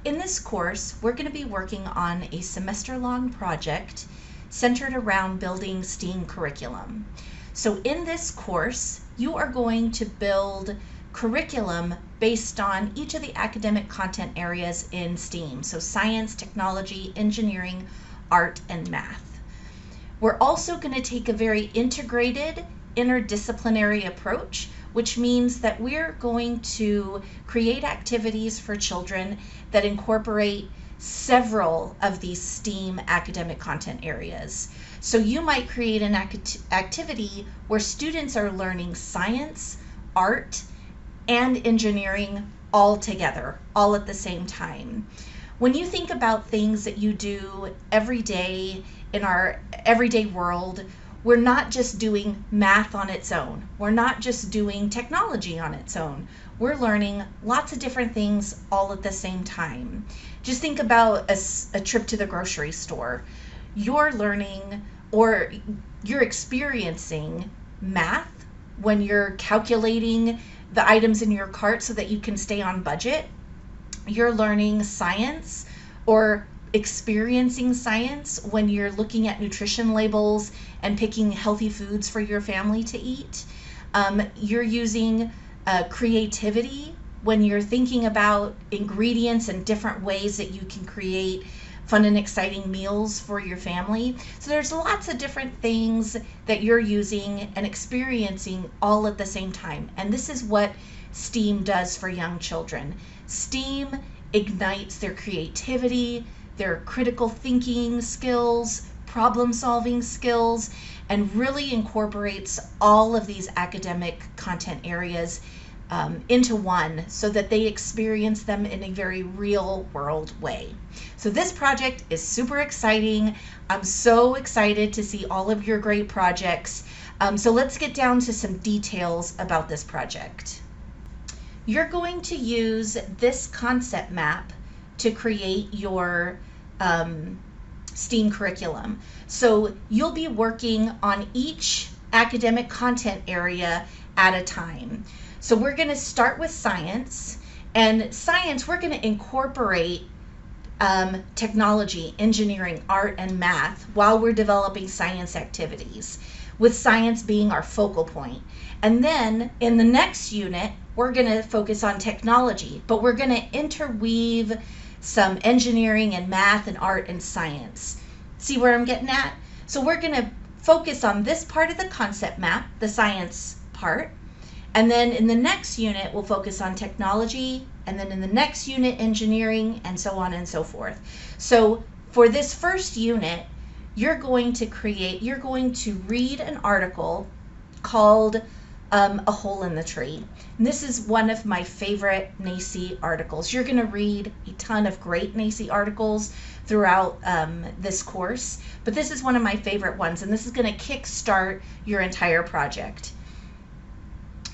In this course, we're going to be working on a semester-long project centered around building STEAM curriculum. So in this course, you are going to build curriculum based on each of the academic content areas in STEAM, so science, technology, engineering, art, and math. We're also going to take a very integrated, interdisciplinary approach, which means that we're going to create activities for children that incorporate several of these STEAM academic content areas. So you might create an activity where students are learning science, art, and engineering all together, all at the same time. When you think about things that you do every day in our everyday world, we're not just doing math on its own. We're not just doing technology on its own. We're learning lots of different things all at the same time. Just think about a trip to the grocery store. You're learning or you're experiencing math when you're calculating the items in your cart so that you can stay on budget. You're learning science or experiencing science when you're looking at nutrition labels and picking healthy foods for your family to eat. You're using creativity when you're thinking about ingredients and different ways that you can create fun and exciting meals for your family. So there's lots of different things that you're using and experiencing all at the same time. And this is what STEAM does for young children. STEAM ignites their creativity, their critical thinking skills, problem solving skills, and really incorporates all of these academic content areas into one so that they experience them in a very real world way. So this project is super exciting. I'm so excited to see all of your great projects. So let's get down to some details about this project. You're going to use this concept map to create your STEAM curriculum. So you'll be working on each academic content area at a time. So we're going to start with science, and science we're going to incorporate technology, engineering, art, and math while we're developing science activities, with science being our focal point. And then in the next unit, we're going to focus on technology, but we're going to interweave some engineering and math and art and science. See where I'm getting at? So we're going to focus on this part of the concept map, the science part, and then in the next unit we'll focus on technology, and then in the next unit engineering, and so on and so forth. So for this first unit, you're going to read an article called A Hole in the Tree. And this is one of my favorite NACCE articles. You're going to read a ton of great NACCE articles throughout this course, but this is one of my favorite ones, and this is going to kickstart your entire project.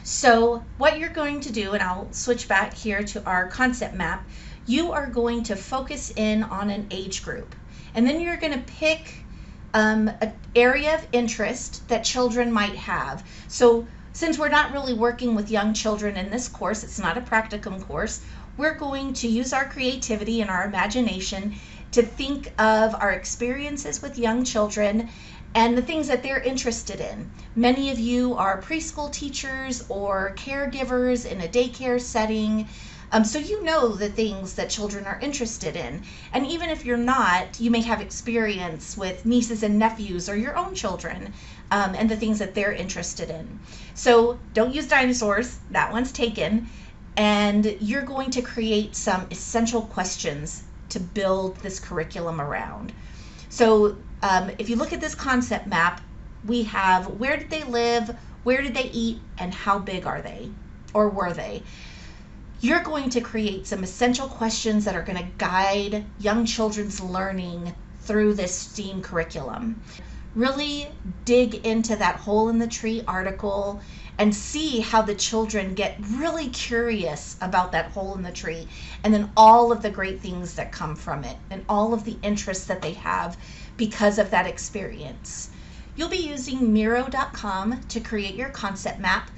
So what you're going to do, and I'll switch back here to our concept map, you are going to focus in on an age group, and then you're going to pick an area of interest that children might have. So since we're not really working with young children in this course, it's not a practicum course, we're going to use our creativity and our imagination to think of our experiences with young children and the things that they're interested in. Many of you are preschool teachers or caregivers in a daycare setting, so you know the things that children are interested in. And even if you're not, you may have experience with nieces and nephews or your own children and the things that they're interested in. So don't use dinosaurs, that one's taken. And you're going to create some essential questions to build this curriculum around. So if you look at this concept map, we have where did they live, where did they eat, and how big are they, or were they? You're going to create some essential questions that are going to guide young children's learning through this STEAM curriculum. Really dig into that Hole in the Tree article and see how the children get really curious about that hole in the tree, and then all of the great things that come from it and all of the interests that they have because of that experience. You'll be using Miro.com to create your concept map.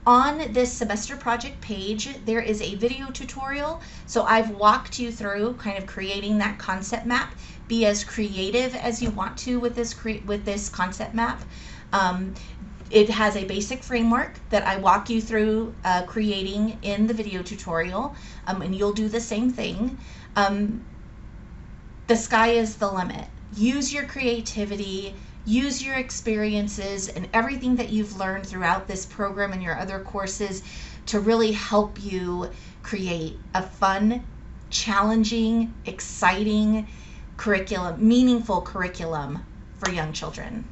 On this semester project page, there is a video tutorial. So I've walked you through kind of creating that concept map. Be as creative as you want to with this concept map. It has a basic framework that I walk you through creating in the video tutorial, and you'll do the same thing. The sky is the limit. Use your creativity, use your experiences and everything that you've learned throughout this program and your other courses to really help you create a fun, challenging, exciting curriculum, meaningful curriculum for young children.